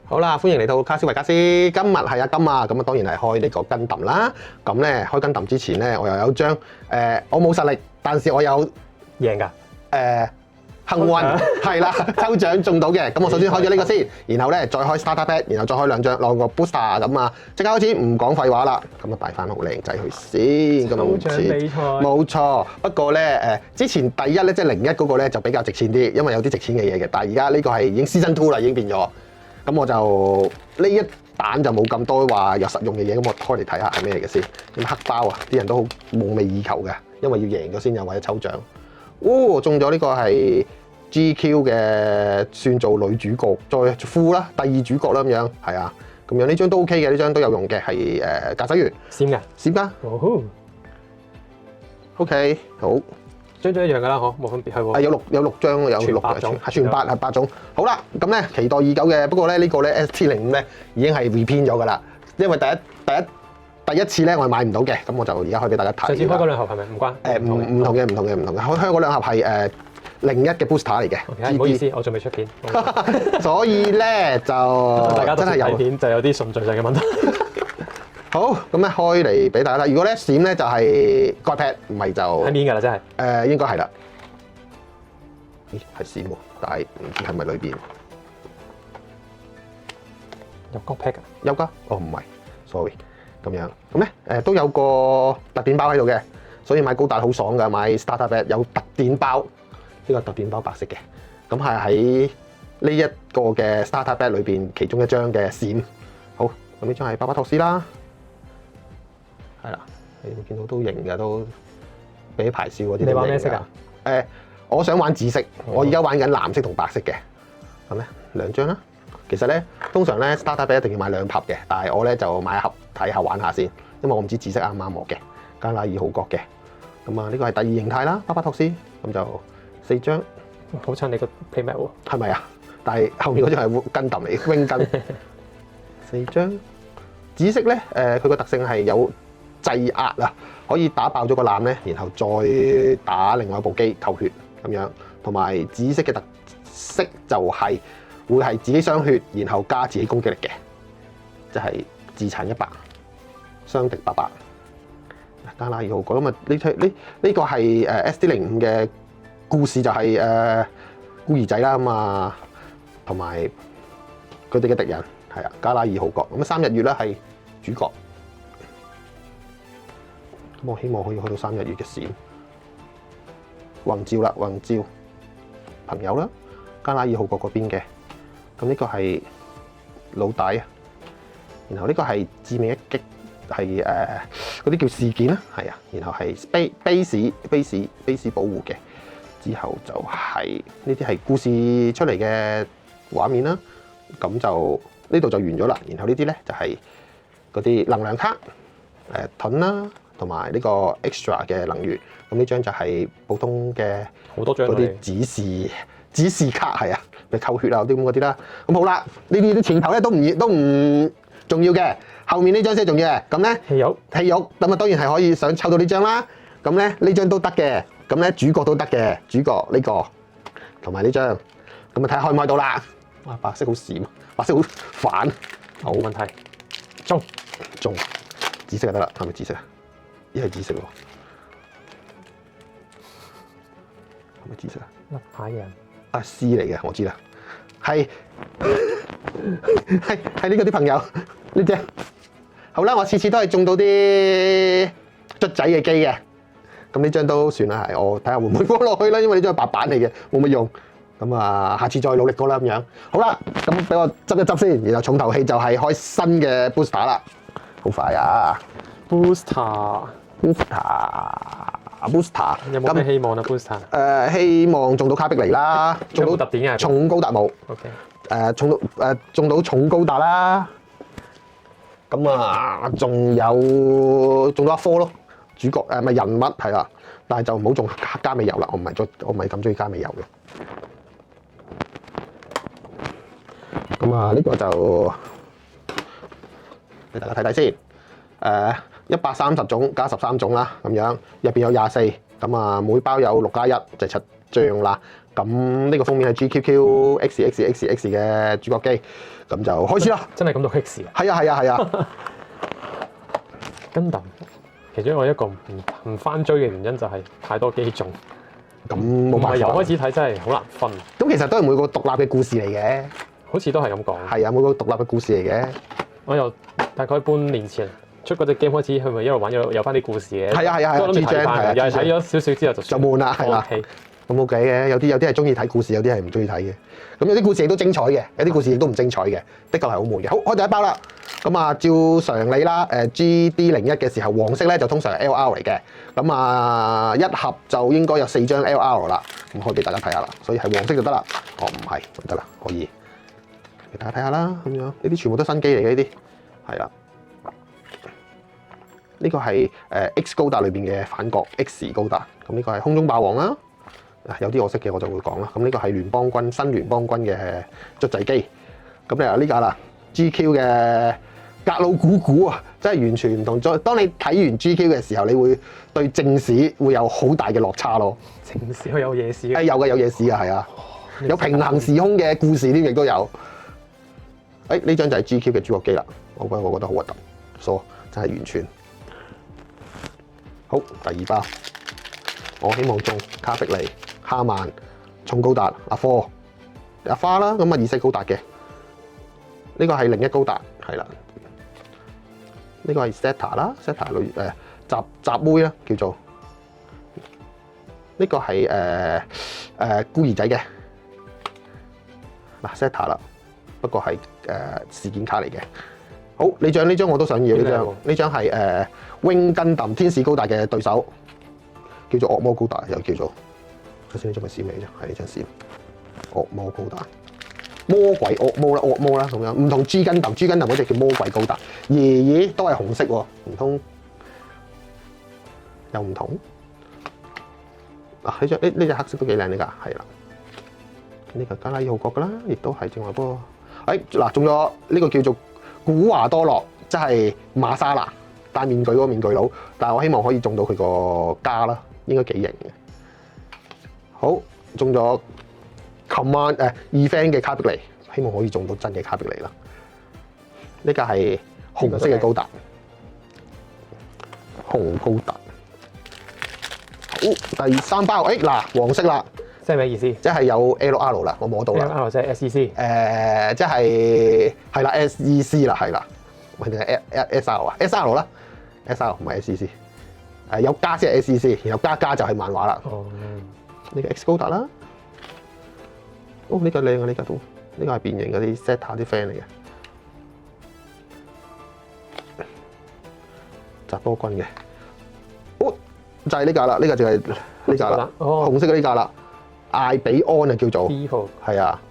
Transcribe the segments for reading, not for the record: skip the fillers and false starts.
好啦，歡迎嚟到卡斯維加斯。今日係阿金啊，咁啊當然係開呢個跟揼啦。咁咧開跟揼之前咧，我又有張我冇實力，但是我有贏㗎。幸運係啦，抽獎中到嘅。咁我首先開咗呢個先，然後咧再開 starter pack，然後再開兩個 booster 咁啊，即刻開始，唔講廢話啦。咁啊擺翻好靚仔去先，咁啊抽獎比賽冇錯。不過咧之前第一咧即係01嗰個咧就比較值錢啲，因為有啲值錢嘅嘢嘅。但係而家呢個係已經 season 2啦，已經變咗。咁我就呢一彈就冇咁多話有實用嘅嘢，咁我開嚟睇下係咩嚟嘅先。咁黑包啊，啲人都好夢寐以求嘅，因為要贏咗先有或者抽獎。哦，中咗呢個係 GQ 嘅，算做女主角，再副啦，第二主角啦咁樣，係啊，咁樣呢張都 OK 嘅，呢張都有用嘅，係駕駛員閃㗎，閃㗎。哦 OK， 好。張一樣㗎啦，嗬，冇分別係喎。有六張，有全六8種，係全8種。好啦，咁咧期待已久嘅，不過咧呢個咧 ST05咧已經係 reprint 咗㗎啦，因為第一次咧我係買唔到嘅，咁我就而家開俾大家睇。上次開嗰兩盒係咪唔關？唔同嘅，開嗰兩盒係01嘅 booster 嚟嘅。唔好意思，我仲未出片，所以咧就大家真係有片就有啲順序上嘅問題。好，咁咧開嚟俾大家睇。如果咧閃咧就係蓋 pad， 唔係就喺面㗎啦，真係。應該係啦。咦，係閃喎，但係唔知係咪裏邊有角 pack 㗎？有㗎？哦，唔係 ，sorry。咁樣，咁咧都有個特典包喺度嘅，所以買高達好爽㗎。買 starter pack 有特典包，呢個特典包白色嘅，咁係喺呢一個嘅 starter pack 裏邊其中一張嘅閃。好，咁呢張係巴巴托斯啦。係啦，你會見到都型嘅，都俾排笑嗰啲。你玩咩色啊？我想玩紫色，我而家玩緊藍色同白色嘅。咁咧兩張啦。其實咧，通常咧 starter pack 一定要買2盒嘅，但係我咧就買1盒睇下玩下先，因為我唔知紫色啱唔啱我嘅。加拉爾號角嘅，咁啊呢個係第2形態啦，巴巴托斯，咁就4張。好襯你個 playmat 喎。係咪啊？但係後面嗰張係跟揼嚟，wing 跟。4張。紫色咧，佢個特性係有制壓啊，可以打爆咗個艦咧，然後再打另外一部機扣血咁樣。同埋紫色嘅特色就係會係自己傷血，然後加自己攻擊力嘅，即係自殘100，傷敵800。加拉爾號角咁啊！呢個係SD05嘅故事，就係孤兒仔啦咁啊，同埋佢哋嘅敵人係啊，加拉爾號角咁啊，3日月咧係主角。咁我希望可以去到3日月嘅閃宏照啦，宏照朋友啦，加拉爾號角嗰邊嘅。咁呢個係老大啊，然後呢個係致命一擊，係嗰啲叫事件啦，係啊，然後係 base 保護嘅，之後就係呢啲係故事出嚟嘅畫面啦。咁就呢度就完咗啦。然後呢啲咧就係嗰啲能量卡，盾啦，同埋呢個 extra 嘅能源。咁呢張就係普通嘅好多張嗰啲指示卡，係啊，咪扣血啊啲咁嗰啲啦。咁好啦，呢啲前頭咧都唔重要嘅，後面呢張先重要嘅。咁咧戲肉咁啊當然係可以想抽到呢張啦。咁咧呢張都得嘅，咁咧主角都得嘅，主角呢個同埋呢張。咁啊睇下開唔開到啦。哇，白色好閃，白色好反，冇問題。中，紫色就得啦，係咪紫色啊？依係紫色喎，係咪紫色啊？粒牌嘅人。啊 C 嚟嘅，我知啦，係呢個啲朋友呢隻。好啦，我次次都係中到啲卒仔嘅機嘅，咁呢張都算啦，係我睇下會唔會放落去啦，因為呢張係白板嚟嘅，冇乜用。咁啊，下次再努力過啦咁樣。好啦，咁俾我執一執先，然後重頭戲就係開新嘅 booster 啦，好快啊 booster 有冇咩希望啊 booster？ 希望中到卡碧尼啦，中到特典嘅重高達冇。OK。中到重高達啦。咁啊，仲到一科咯，主角咪人物係啦，但係就唔好中加美油啦，我唔係咁中意加美油嘅。咁啊，呢個就俾大家睇睇先。130種加13種啦，咁樣入邊有24，咁啊每包有6+1，就7張啦。咁呢個封面係 GQQ XXXX 嘅主角機，咁就開始啦。真係咁多 X 啊！係啊。Gundam其中一個唔翻追嘅原因就係太多機種，咁冇辦法。由開始睇真係好難分。咁其實都係每個獨立嘅故事嚟嘅。好似都係咁講。係啊，每個獨立嘅故事嚟嘅。我由大概半年前出嗰隻 game 開始，佢咪一路玩有翻啲故事嘅。係啊。我諗住睇翻，又係睇咗少少之後就悶啦，係啦。咁冇計嘅，有啲係中意睇故事，有啲係唔中意睇嘅。咁有啲故事亦都精彩嘅，有啲故事亦都唔精彩嘅，的確係好悶嘅。好，開第一包啦。咁啊，照常理啦，GD01嘅時候，黃色咧就通常係 LR 嚟嘅。咁啊，一盒就應該有4張 LR 啦。咁可以俾大家睇下啦，所以係黃色就得啦。哦，唔係就得啦，可以俾大家睇下啦。咁樣呢啲全部都新機嚟嘅，呢啲係啦。呢個係X 高達裏邊嘅反角 X 高達。咁呢個係空中霸王啦。有啲我識嘅我就會講啦。咁呢個係新聯邦軍嘅卒仔機。咁你呢架啦 GQ 嘅格魯古古啊，真係完全唔同。當你睇完 GQ 嘅時候，你會對正史會有好大嘅落差咯。正史有夜史有嘅，有夜史嘅，係啊，有平行時空嘅故事添，亦都有。呢張就係 GQ 嘅侏羅機啦。我覺得好核突，所以真係完全好。第二包，我希望中卡碧利、哈曼、重高達、阿花啦，咁啊2色高達嘅。呢個係01高達，係啦。呢個係 Zeta 啦 ，Zeta 女雜妹啦，叫做。呢個係孤兒仔嘅嗱 Zeta 啦，不過係事件卡嚟嘅。好，呢張我都想要，呢張係Wing Gundam 天使高達嘅對手，叫做惡魔高達，又叫做。首先呢張係閃嚟啫，係呢張閃。惡魔高達。魔鬼惡魔啦咁樣，唔同 G Gundam 嗰隻叫魔鬼高達，爺都係紅色喎，唔通又唔同？呢隻黑色都幾靚呢㗎，係啦，呢個加拉爾號角㗎啦，亦都係正話波。嗱，中咗呢個叫做古華多洛，即係馬莎娜戴面具嗰個面具佬，但係我希望可以中到佢個加啦，應該幾型嘅。好，中咗。Command Event 嘅卡碧利，希望可以中到真嘅卡碧利啦。呢個係紅色嘅高達，紅高達。好，第3包，黃色啦，即係咩意思？即係有 LR 啦，我摸到啦。LR 即係 SEC。即係啦 SEC 啦，係啦，唔係定係 SR 啊 ？SR 啦 ，SR 唔係 SEC。有加先係 SEC，然後加就係漫畫啦。哦。呢個 X 高達啦。呢個靚啊！呢個都，呢個係變形嗰啲 Zeta 啲 friend 嚟嘅，扎波軍嘅。就係呢架啦，呢個就係呢架啦，紅色嘅呢架啦，艾比安啊叫做。係啊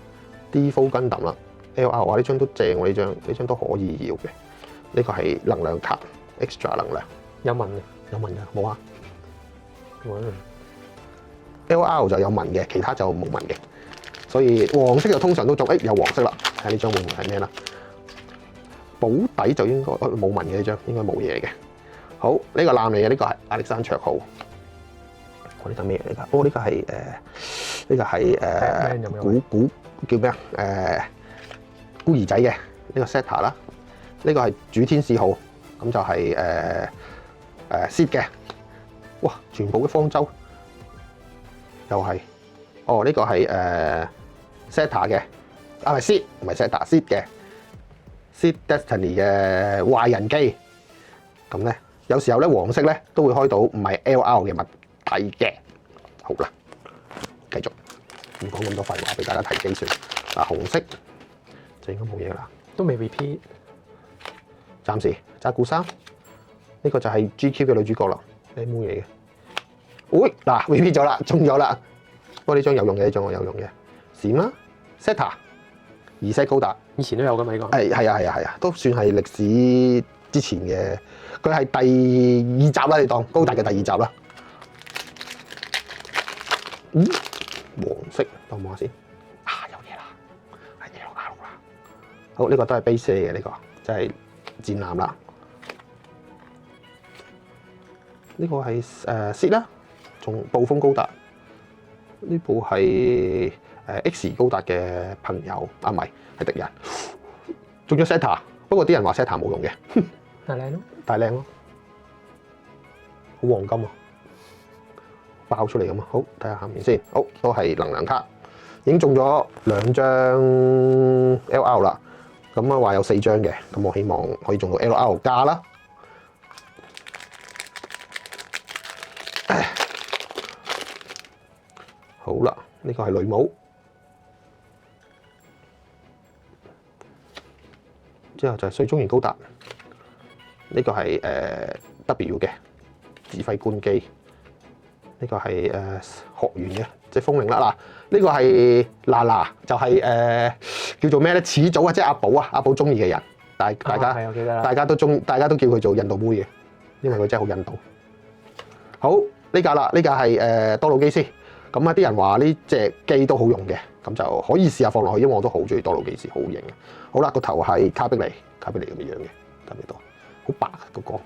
，D4 Gundam啦 ，LR 話呢張都正喎，呢張都可以要嘅。呢個係能量卡 ，extra 能量。有紋嘅？冇啊。LR 就有紋嘅，其他就冇紋嘅。所以黃色就通常都中，有黃色啦。睇下呢張會唔會係咩啦？保底就應該冇紋嘅呢張，應該冇嘢嘅。好，呢個藍嚟嘅，呢個係亞歷山卓號。呢個咩嚟㗎？呢個係呢個係古叫咩啊？孤兒仔嘅呢個 Zeta 啦。呢個係主天使號，咁就係Seed 嘅。哇！全部嘅方舟又係。呢個係Zeta 嘅，唔係 Seed，唔係 Zeta，Seed 嘅 Seed Destiny 嘅壞人機。咁咧，有時候咧黃色咧都會開到唔係 LR 嘅物體嘅。好啦，繼續唔講咁多廢話，俾大家睇機算。紅色就應該冇嘢啦。都未 repeat。暫時扎古3，呢個就係 GQ 嘅女主角啦，靚妹嚟嘅。repeat 咗啦，中咗啦。不過呢張有用嘅，呢張我有用嘅。閃啦 ，Zeta 2色高達，以前都有㗎嘛呢個。係啊，都算係歷史之前嘅。佢係第2集啦，你當高達嘅第2集啦。黃色，等我望下先。有嘢啦，係 LR 啦。好，呢個都係 base 嚟嘅，呢個即係戰艦啦。呢個係Seed啦，從暴風高達。呢部係X 高達嘅朋友，唔係敵人。中咗 Zeta， 不過啲人話 Zeta 冇用嘅。但靚咯，大靚咯，好黃金啊！爆出嚟咁啊！好，睇下下面先。好，都係能量卡，已經中咗2張 LR 啦。咁啊話有4張嘅，咁我希望可以中到 LR 加啦。好啦，呢個係女巫，之後就係水中原高達，呢個係W 嘅指揮官機，呢個係學員嘅，即係風鈴啦。嗱，呢個係嗱，就係叫做咩咧？始祖啊，即係阿寶中意嘅人，但係係我記得啦，大家都叫佢做印度妹嘅，因為佢真係好印度。好，呢架啦，呢架係多魯基斯。咁啊！啲人話呢隻機都好用嘅，咁就可以試下放落去，因為我都好中意多魯基斯，好型嘅。好啦，個頭係卡比尼咁嘅樣嘅，睇唔睇到？好白啊個光，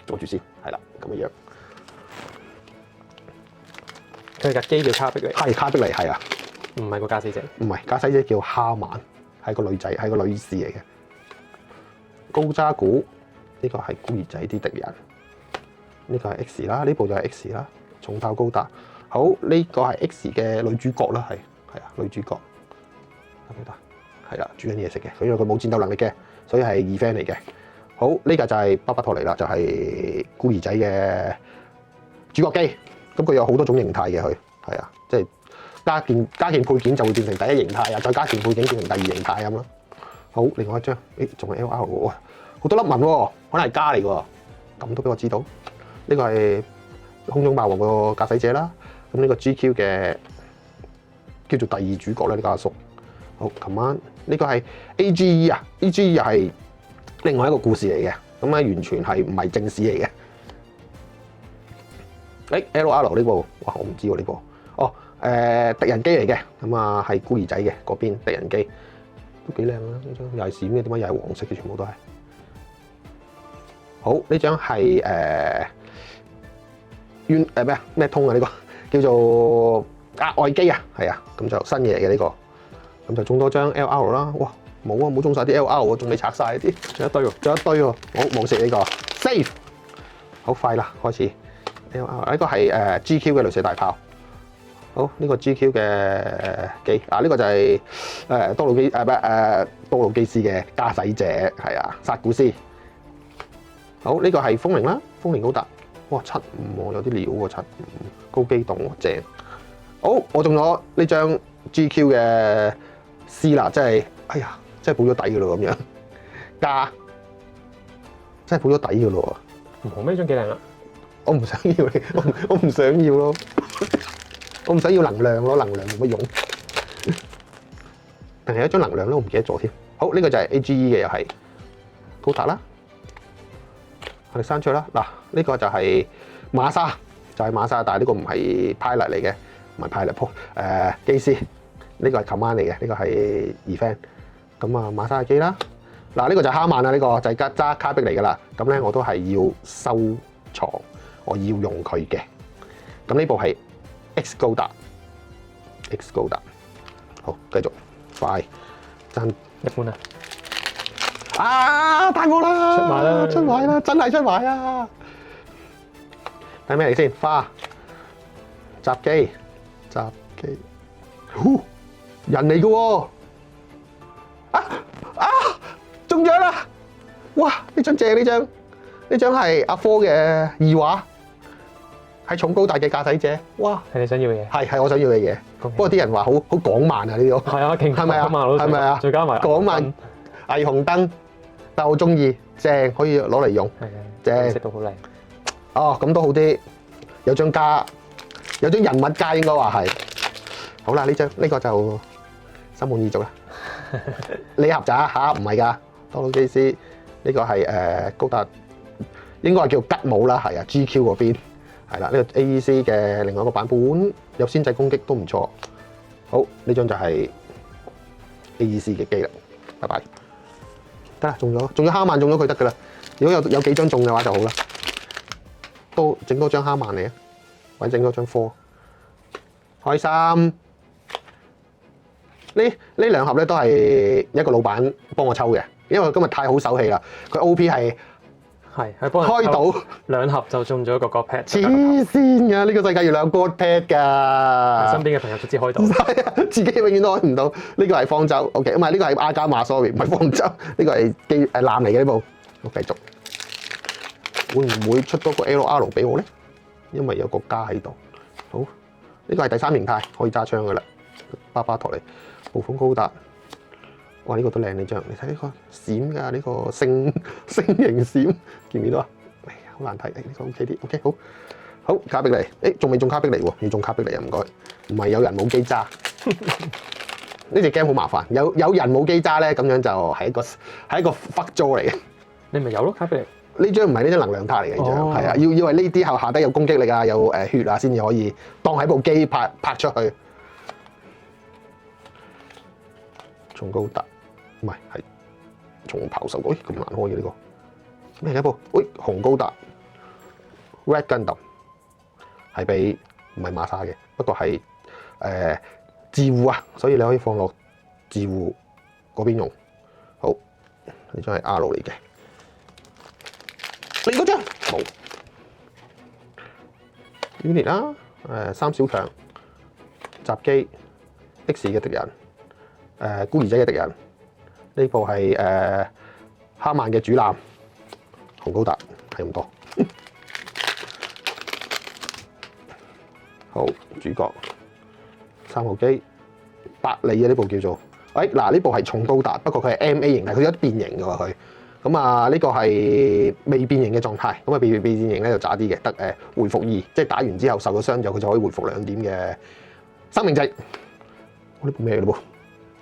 阻住先，係啦咁嘅樣。佢架機叫卡比尼，係卡比尼，係啊，唔係個駕駛者，唔係駕駛者叫哈曼，係個女仔，係個女士嚟嘅。高渣古呢個係孤兒仔啲敵人，呢個係 X 啦，呢部就係 X 啦，重炮高達。好，呢個係 X 嘅女主角啦，係啊，女主角，得唔得？係啦，煮緊嘢食嘅，因為佢冇戰鬥能力嘅，所以係二 fan 嚟嘅。好，呢個就係巴巴托尼啦，就係孤兒仔嘅主角機。咁佢有好多種形態嘅，佢係啊，即係加件配件就會變成第一形態啊，再加件配件變成第二形態咁咯。好，另外一張，誒仲係 LR 喎，好多粒紋喎，可能係加嚟喎，咁都俾我知道。呢個係空中霸王個駕駛者啦。咁呢個 GQ 嘅叫做第二主角咧，呢個阿叔。好，琴晚呢個係 AGE 啊 ，AGE 又係另外一個故事嚟嘅，咁啊完全係唔係正史嚟嘅。LR 呢部，哇我唔知喎呢部。哦，敵人機嚟嘅，咁啊係孤兒仔嘅嗰邊敵人機，都幾靚啦呢張，又係閃嘅，點解又係黃色嘅？全部都係。好，呢張係咩通啊呢個？叫做額外機啊，係啊，咁就新嘢嚟嘅呢個，咁就中多張 LR 啦。哇，冇中晒啲 LR 喎，仲未拆晒啲，仲有一堆喎，好冇食呢個 save， 好快啦，開始 LR 呢個係GQ 嘅雷射大炮。好，呢個 GQ 嘅機啊，呢個就係多魯基斯嘅駕駛者，係啊，薩古斯。好，呢個係風鈴啦，風鈴高達。哇，75喎，有啲料喎，75高機動喎，正。好，我中咗呢張 GQ 嘅 C 啦，即係，哎呀，真係補咗底嘅咯咁樣，加，真係補咗底嘅咯喎。紅呢張幾靚啊！我唔想要你，我唔想要咯，我唔想要能量咯，能量冇乜用。定係一張能量咧，我唔記得咗添。好，呢個就係 AGE 嘅又係高達啦。我哋刪咗啦，嗱呢個就係馬莎，但係呢個唔係 pilot 嚟嘅，唔係 pilot 機師，呢個係 command 嚟嘅，呢個係 event。咁啊馬莎嘅機啦，嗱呢個就係哈曼啦，呢個就係揸卡比嚟噶啦。咁咧我都係要收藏，我要用佢嘅。咁呢部係 X 高達，好繼續快爭一般啊！啊！大鑊啦！出賣啦！真係出賣啊！睇咩嚟先？花閘機，人嚟嘅喎！中獎啦！哇！呢張正，呢張係阿科嘅二畫，係重高達嘅駕駛者。哇！係你想要嘅嘢，係我想要嘅嘢。不過啲人話好港漫啊呢個。係啊，勁係咪啊？係咪啊？再加埋港漫霓虹燈。但係我中意，正可以攞嚟用，正色到好靚。哦，咁都好啲，有張人物加應該話係。好啦，呢個就心滿意足啦。呢盒咋嚇？唔係㗎，多魯基斯呢個係高達，應該係叫吉姆啦，係啊 GQ 嗰邊係啦。呢個 AEC 嘅另外一個版本有先制攻擊都唔錯。好，呢張就係 AEC 嘅機啦，拜拜。得啦，中咗哈曼，中咗佢得噶啦。如果有幾張中嘅話就好啦。都整多張哈曼嚟啊，或者整多張科。開心。呢兩盒咧都係一個老闆幫我抽嘅，因為今日太好手氣啦。佢 OP 係係幫開到2盒就中咗一個 pad。黐線㗎！呢個世界要兩個 pad 㗎。身邊嘅朋友都知開到。係啊，自己永遠都開唔到。呢個係方舟 ，OK， 唔係呢個係阿加瑪 ，sorry， 唔係方舟。呢個係艦嚟嘅呢部。我繼續，會唔會出多個 LR 俾我咧？因為有個加喺度。好，呢個係第3形態，可以揸槍㗎啦。巴巴托尼。暴風高達，哇！呢個都靚呢張，你睇呢個閃㗎，呢個星形閃，見唔見到啊？哎呀，好難睇，呢個 OK 啲，OK 好卡比尼，仲未中卡比尼喎，要中卡比尼啊，唔該，唔係有人冇機揸，呢隻 game 好麻煩，有人冇機揸咧，咁樣就係一個 fuck 租嚟嘅。你咪有咯卡比尼。呢張唔係呢張能量卡嚟嘅，呢張係啊，要為呢啲下低有攻擊力啊，有血啊，先至可以當喺部機拍出去。重高達唔係重炮手，咁難開嘅呢個咩嘅一部？紅高達 Red Gundam 係俾唔係馬莎嘅，不過係自護啊，所以你可以放落自護嗰邊用。好，呢張係 R 嚟嘅，你嗰張冇 Unit 啦，3小強襲機 X 嘅敵人。孤兒仔嘅敵人，呢部係哈曼嘅主艦，紅高達係咁多。好，主角3號機，百里嘅呢部叫做，嗱呢部係重高達，不過佢係 MA 形態，佢有啲變形嘅喎佢。咁啊呢個係未變形嘅狀態，咁啊變形咧就渣啲嘅，得回復2，即係打完之後受咗傷之後佢就可以回復2點嘅生命值。呢部咩嘅呢部？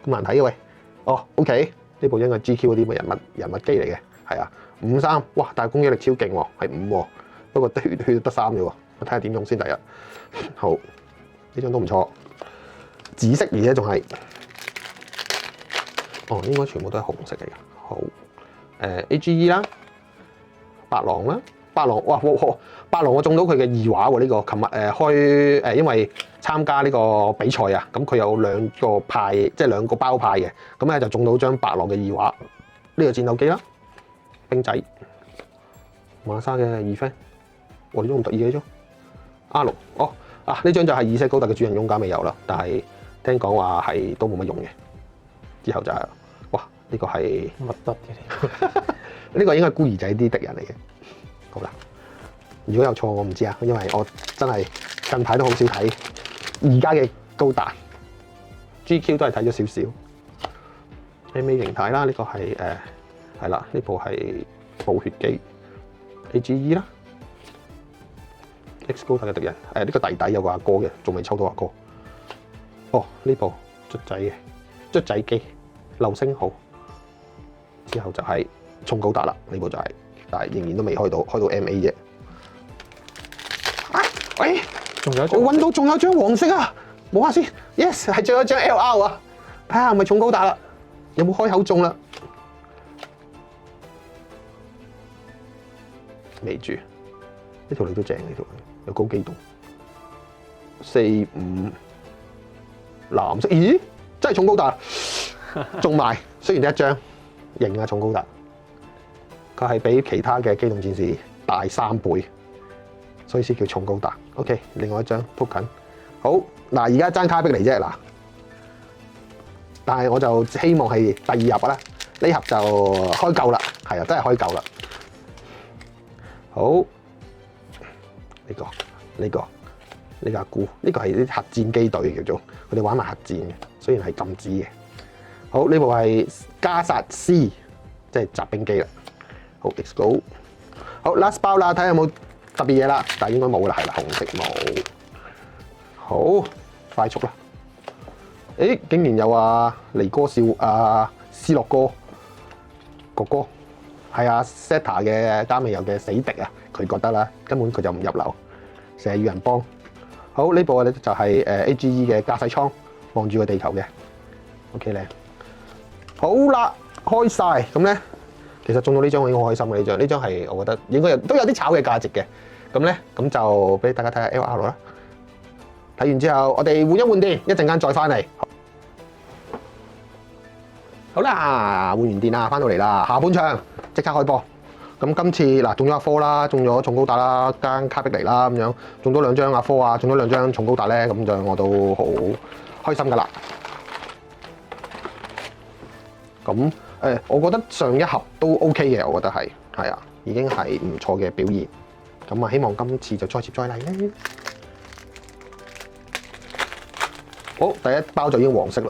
咁難睇嘅喂，OK， 呢部應該係 GQ 嗰啲人物機嚟嘅，係啊，53，哇，但係攻擊力超勁喎，係5喎，不過血得3啫喎，我睇下點用先第一。好，呢張都唔錯，紫色而且仲係，應該全部都係紅色嚟嘅。好，AGE 啦，白狼啦。白狼哇！白狼我中到佢嘅2畫喎，呢個琴日開因為參加呢個比賽啊，咁佢有2個派，即係2個包派嘅，咁咧就中到張白狼嘅2畫。呢個戰鬥機啦，兵仔，馬莎嘅2番，呢張咁得意嘅呢張 R 呢張就係意識高達嘅主人翁加未有啦，但係聽講話係都冇乜用嘅。之後就係呢個係乜得嘅？呢個應該係孤兒仔啲敵人嚟嘅。好啦，如果有錯我唔知啊，因為我真係近排都好少睇而家嘅高達 ，GQ 都係睇咗少少。MA 形態啦，呢個係係啦，呢部係暴血機 AGE 啦 ，X 高達嘅敵人，呢個弟弟有個阿哥嘅，仲未抽到阿哥。呢部卒仔嘅卒仔機流星號，之後就係重高達啦，呢部就係。但係仍然都未開到 MA 啫。仲有一張，我揾到仲有張黃色啊！摸下先 ，yes 係仲有一張 LR 啊！睇下係咪重高達啦？有冇開口中啦？未住，呢條女都正，呢條女有高機動，4、5藍色，咦？真係重高達，中埋，雖然得一張，型啊重高達。佢係比其他嘅機動戰士大3倍，所以先叫重高達。OK， 另外一張 token。好，嗱而家爭卡比尼啫嗱，但係我就希望係第2盒啦，呢盒就開夠啦，係啊，真係開夠啦。好，呢個阿姑，呢個係啲核戰機隊叫做，佢哋玩埋核戰嘅，雖然係禁止嘅。好，呢部係加薩斯，即係集兵機啦。好 ，let's go。好 ，last 包啦，睇下有冇特別嘢啦，但係應該冇啦，係啦，紅色冇。好，快速啦。竟然有尼哥斯洛哥哥，係Zeta 嘅加美油嘅死敵啊！佢覺得啦，根本佢就唔入流，成日要人幫。好，呢部咧就係AGE 嘅駕駛艙，望住個地球嘅。OK 靚。好啦，開晒咁咧。其實中到呢張我已經好開心嘅，呢張係我覺得應該都有啲炒嘅價值嘅。咁咧，咁就俾大家睇下 LR 啦。睇完之後，我哋換一換電，一陣間再翻嚟。好啦，換完電啦，翻到嚟啦，下半場即刻開波。咁今次嗱中咗阿科啦，中咗重高達啦，加卡碧尼啦咁樣，中多2張阿科啊，中咗2張重高達咧，咁就我都好開心噶啦。咁我覺得上一盒都 OK 嘅，我覺得係啊，已經係唔錯嘅表現。咁啊，希望今次就再接再厲咧。好，第一包就已經黃色啦，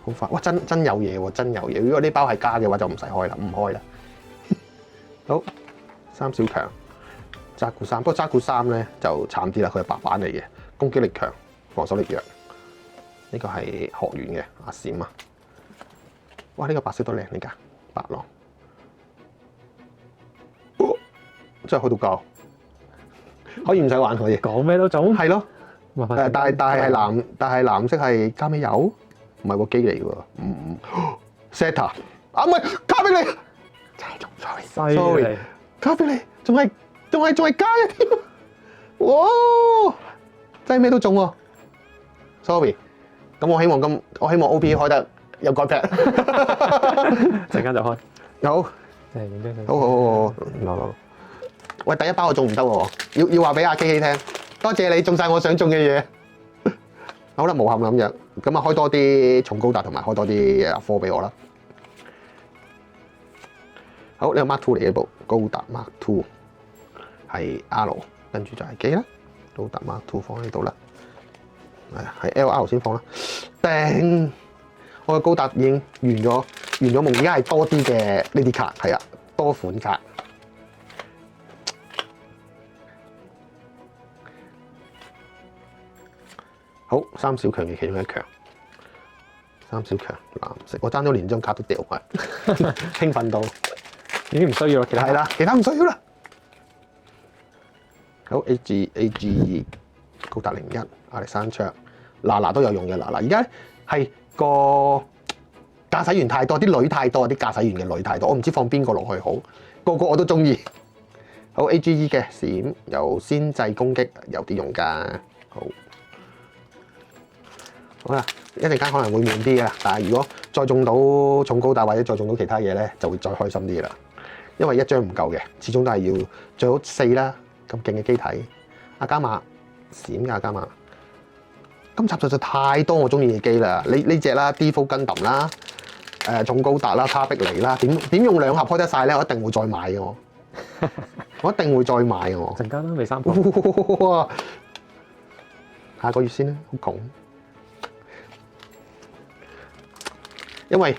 好快！哇，真有嘢喎，真有嘢！如果呢包係加嘅話，就唔使開啦，唔開啦。好，3小強，扎古3，不過扎古3咧就慘啲啦，佢係白板嚟嘅，攻擊力強，防守力弱。呢個係學院嘅阿閃啊！哇，呢個白色都靚嚟㗎，白狼。真係開到夠，可以唔使玩可以。講咩都中。係咯，麻煩但係藍色係加美油，唔係個機嚟喎。Seta 啊，唔係卡比尼，真係中 sorry，卡比尼仲係加一添，哇！真係咩都中喎 ，sorry。咁我希望 OP 開得有改劈，陣間就開。好，真係認真。好，攞。喂，第一包我中唔得喎，要話俾阿 KK 聽，多謝你中晒我想中嘅嘢。好啦，無憾咁樣，咁啊開多啲重高達同埋開多啲阿科俾我啦。好，呢個 Mark Two 嚟嘅部高達 Mark Two 係 R， 跟住就係機啦。高達 Mark Two 放喺度啦，係 LR 先放啦。頂，我嘅高達已經完咗夢，而家係多啲嘅呢啲卡，係啊，多款卡。好，3小強嘅其中一強，3小強藍色，我爭咗連張卡都掉埋，興奮到已經唔需要啦，其他係啦，其他唔需要啦。好 AG2 高達01亞歷山卓，嗱都有用嘅嗱，而家係個駕駛員太多，啲女太多，啲駕駛員嘅女太多，我唔知放邊個落去好，個個我都中意。好 AGE 嘅閃有先制攻擊，有啲用㗎，好。好啦，一陣間可能會悶啲嘅，但係如果再中到重高達或者再中到其他嘢咧，就會再開心啲啦。因為1張唔夠嘅，始終都係要最好4啦，咁勁嘅機體。阿加瑪閃嘅阿加瑪，今集實在太多我中意嘅機啦。呢隻啦 Default Gundam 啦，重高達啦，卡碧尼啦，點用2盒開得晒咧？我一定會再買嘅我，我一定會再買嘅我。陣間都未3鋪。哇！下個月先啦，好窮。因為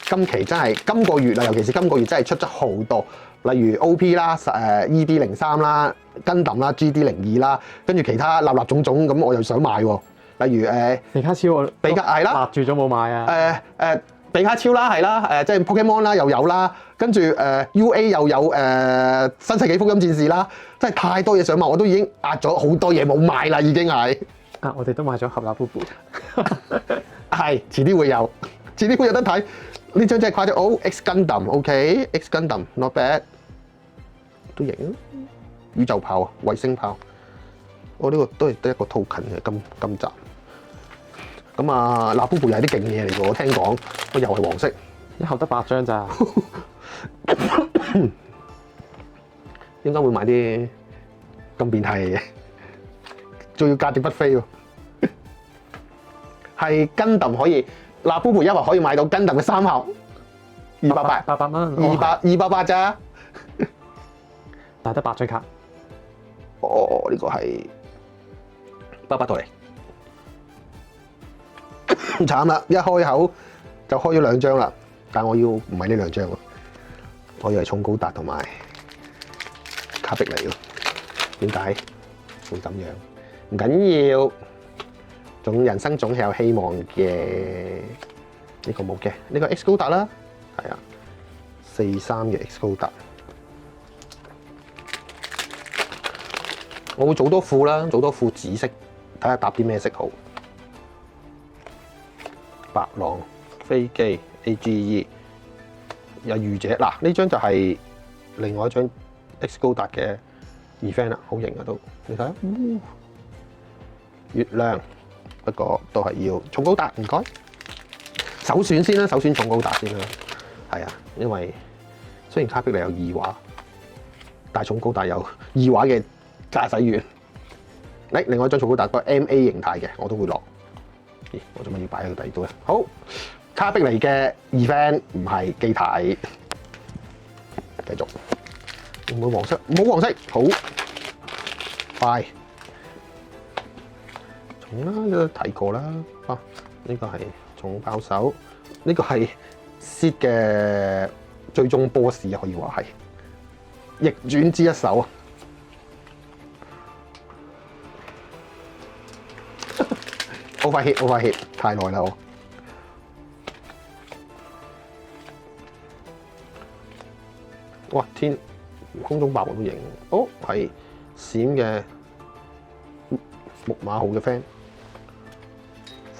今期真係今個月啦，尤其是今個月真係出咗好多，例如 OP 啦、ED03啦、Gundam啦、GD02啦，跟住其他立種咁，我又想買喎。例如比卡超我比卡係啦，壓住咗冇買啊。比卡超啦，係啦，即係 Pokemon 啦又有啦，跟住UA 又有新世紀福音戰士啦，真係太多嘢想買，我都已經壓咗好多嘢冇買啦，已經係。啊，我哋都買咗盒拉布布。係，遲啲會有。遲啲會有得睇，呢張真係誇張。哦 ，X Gundam，OK，X Gundam not bad， 都型啊！宇宙炮啊，衛星炮，我呢個都係得一個 token 嘅今集。咁啊，拉布布又係啲勁嘢嚟嘅，我聽講，又係黃色，一盒得8張咋？點解會買啲咁變態嘅嘢？仲要價值不菲喎，係 Gundam可以。嗱，布布1盒可以買到 Gundam嘅3盒，280，800蚊，280咋？但係得8張卡。哦，呢個係800到嚟，慘啦！一開口就開咗2張啦，但我要唔係呢2張喎，我要係重高達同埋卡碧尼喎。點解會咁樣？唔緊要。人生總係有希望嘅，呢個冇嘅，呢個 X 高達啦，係啊，43嘅 X 高達，我會組多副啦，組多副紫色，睇下搭啲咩色好。白狼飛機 AGE 有御者，嗱呢張就係另外一張 X 高達嘅 event 啦，好型啊都，你睇下。月亮，不過都係要重高達，唔該。首選先啦，首選重高達先啦。係啊，因為雖然卡碧利有2畫，但係重高達有2畫嘅駕駛員。另外一張重高達個 MA 形態嘅，我都會落。咦，我做乜要擺喺個底度咧？好，卡碧利嘅 event 唔係機體，繼續。冇黃色，冇黃色，好快。重啦，都睇過啦。啊，呢個係重爆手，呢個係 Seed 嘅最終 boss 可以話係逆轉之一手啊！overheat 太耐啦我。哇！空中霸王都型，哦係閃嘅木馬號嘅 friend，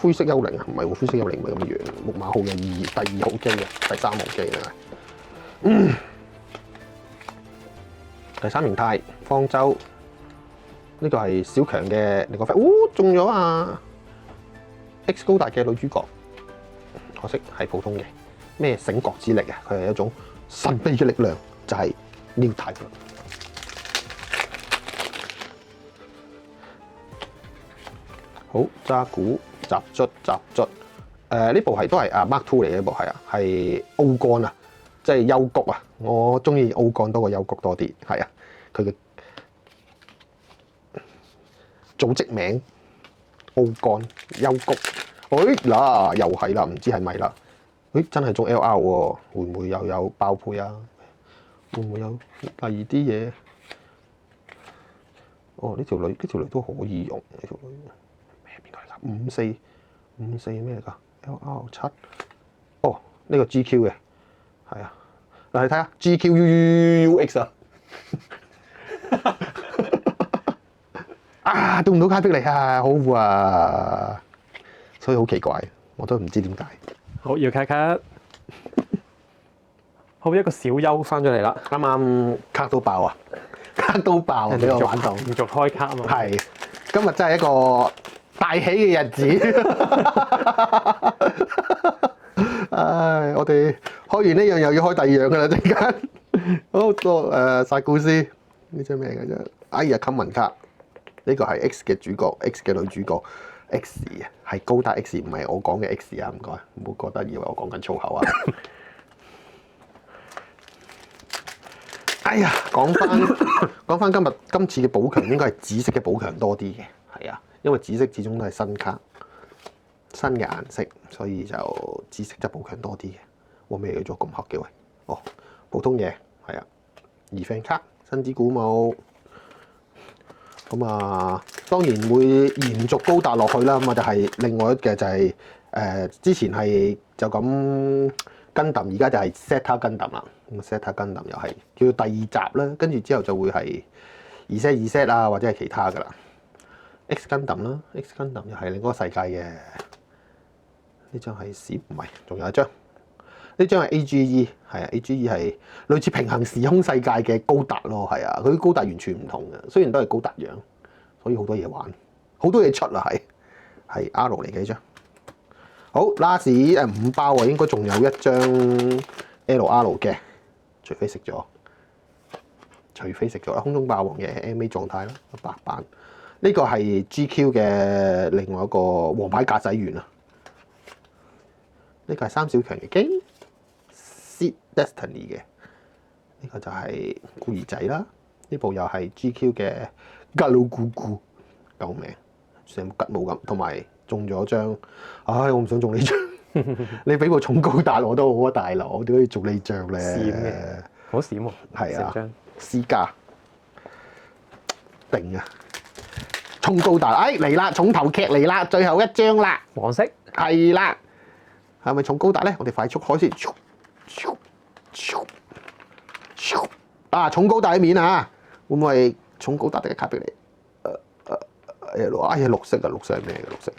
灰色幽靈啊，唔係喎，灰色幽靈唔係咁樣，木馬號嘅第2號機啊，第3號機啊，第3形態方舟，呢個係小強嘅另一個 friend，中咗啊 ！X 高達嘅女主角，可惜係普通嘅，咩醒覺之力啊，佢係一種神秘嘅力量，就係 New Type。好，揸鼓集卒，呢部係都係Mark II 嚟嘅，呢部係啊，係歐幹啊，即係幽谷啊，我中意歐幹多過幽谷多啲，係啊，佢嘅組織名歐幹幽谷，嗱又係啦，唔知係咪啦？真係中 LR 喎，會唔會又有爆配啊？會唔會有第二啲嘢？哦，呢條女都可以用，呢條女咩邊個嚟㗎？54咩嚟㗎 ？LR7，哦，呢個 GQ 嘅，係啊，嗱你睇下 GQUUX 啊，到唔到卡碧利啊？好啊，所以好奇怪，我都唔知點解。好，要卡卡。好，一個小優翻咗嚟啦，啱啱卡到爆啊！卡到爆啊！俾我玩到，連續開卡啊嘛。係，今日真係一個大喜嘅日子。唉，我哋開完呢樣又要開第二樣㗎啦，陣間。好多薩古斯呢張咩嘅啫？哎呀，common 卡，呢個係 X 嘅主角 ，X 嘅女主角 X 啊，係高達 X，唔係我講嘅 X 啊，唔該，唔好覺得以為我講緊粗口啊。哎呀，講翻今次嘅寶強應該係紫色嘅寶強多啲嘅，係啊，因為紫色始終都係新卡，新嘅顏色，所以就紫色就寶強多啲嘅。哇，咩嚟咗咁黑嘅喂？哦，普通嘢係啊，event卡新之鼓舞，咁啊當然會延續高達落去啦。咁啊就係另外一嘅就係、之前係就咁。Gundam而家就係 Zeta Gundam 啦，咁 Zeta Gundam 又係叫做第2集啦，跟住之後就會係2set 啊，或者係其他噶啦。X Gundam 啦 ，X Gundam 又係另一個世界嘅。呢張係閃唔係，仲有一張。呢張係 AGE， 係啊 ，AGE 係類似平行時空世界嘅高達咯，係啊，佢啲高達完全唔同嘅，雖然都係高達樣，所以好多嘢玩，好多嘢出啦，係 R 嚟嘅呢張。好 last 5包啊，應該仲有一張 LR 嘅，除非食咗啦。空中霸王嘅 MA 狀態啦，白版。呢個係 GQ 嘅另外一個王牌駕駛員啊。呢個係3小強嘅機 Seed Destiny 嘅。呢個就係孤兒仔啦。呢部又係 GQ 嘅格魯咕咕，救命！成部吉姆咁，同埋。中咗張，唉！我唔想中呢張。你俾個重高達我都好啊，大佬，點解要中呢張咧？閃嘅，好閃喎。係啊，私家定啊！重高達，哎嚟啦！重頭劇嚟啦，最後一張啦，黃色係啦，係咪重高達咧？我哋快速開先。啊！重高達嘅面啊，會唔會係重高達定係卡碧利？哎呀，綠色啊！綠色係咩嘅綠色？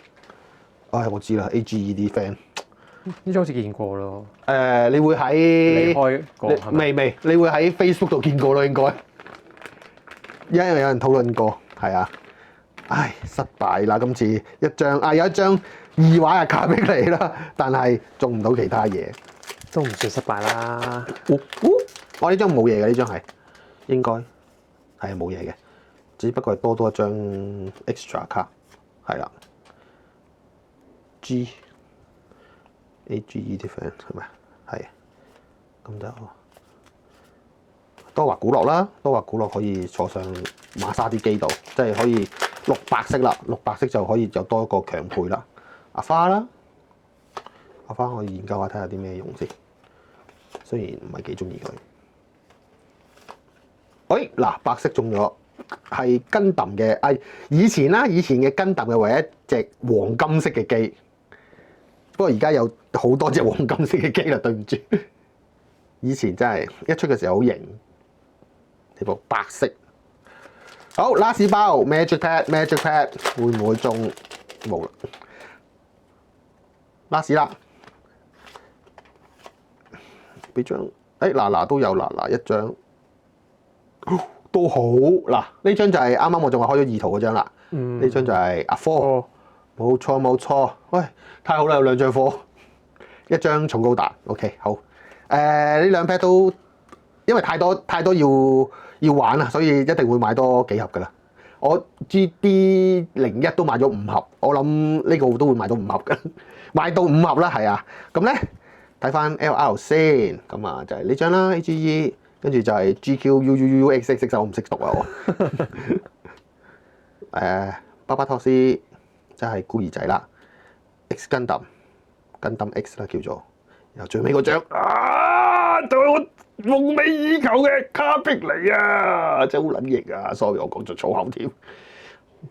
唉，我知啦 ，AGE 啲 friend 呢張好似見過咯。你會喺離開過係咪？未，你會喺 Facebook 度見過咯，應該。因為有人討論過，係啊。唉，失敗啦！今次一張有一張2畫嘅卡俾你啦，但係中唔到其他嘢。都唔算失敗啦。我呢張冇嘢嘅，呢張係應該係冇嘢嘅，只不過係多一張 extra 卡，係啦。AGE defense 係咪？係。咁就多華古樂啦，多華古樂可以坐上馬沙啲機度，即係可以綠白色啦，綠白色就可以有多一個強配啦。阿花啦，阿花可以研究下睇下啲咩用先，雖然唔係幾中意佢。喂，嗱，白色中咗，係跟揼嘅，以前嘅跟揼嘅唯一隻黃金色嘅機，不過而家有好多隻黃金色嘅機啦，對唔住。以前真係一出嘅時候好型，呢部白色。好，last 包 Magic Pad 會唔會中？冇啦，last 啦，俾張，嗱都有嗱一張，都好嗱，呢張就係啱啱我仲話開咗2圖嗰張啦，呢張就係阿科，冇錯，喂，太好啦，有2張科，一張重高達 ，OK 好。呢2 pack 都因為太多要玩啦，所以一定會買多幾盒噶啦。我 GD01都買咗5盒，我諗呢個都會買到5盒嘅，買到5盒啦，係啊。咁咧睇翻 LR 先，咁啊就係呢張啦 AGE， 跟住就係 GQUUUXXX， 我唔識讀啊我。巴巴托斯即係孤兒仔啦 ，X 跟揼 X 啦叫做。然後最尾嗰張就係我夢寐以求嘅卡碧尼啊！真係好撚型啊 ！sorry， 我講咗粗口添，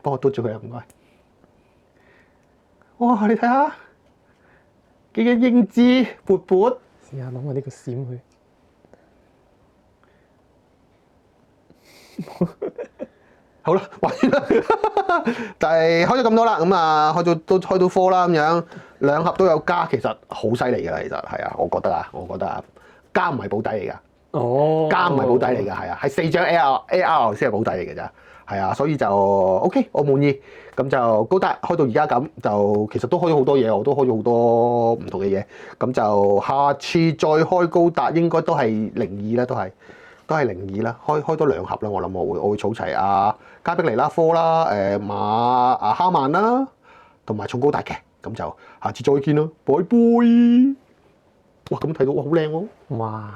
幫我嘟咗佢啊！唔該。哇！你睇下幾嘅英姿勃勃。試下攞我呢個閃去。好啦，玩完啦，就係開咗咁多啦，咁啊開到4啦咁樣，2盒都有加，其實好犀利㗎啦，其實係啊，我覺得啊，加唔係保底嚟㗎，加唔係保底嚟㗎，係啊，係4張 AR 先係保底嚟㗎咋，係啊，所以就 OK， 我滿意，咁就高達開到而家咁，就其實都開咗好多嘢，我都開咗好多唔同嘅嘢，咁就下次再開高達應該都係02啦，都係02啦，開多2盒啦，我諗我會儲齊加碧尼啦、科啦、哈曼啦，同埋重高達嘅，咁就下次再見啦，拜拜。哇，咁睇到哇好靚喎！哇，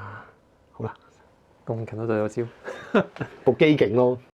好啦，咁近都對咗焦，部機勁咯〜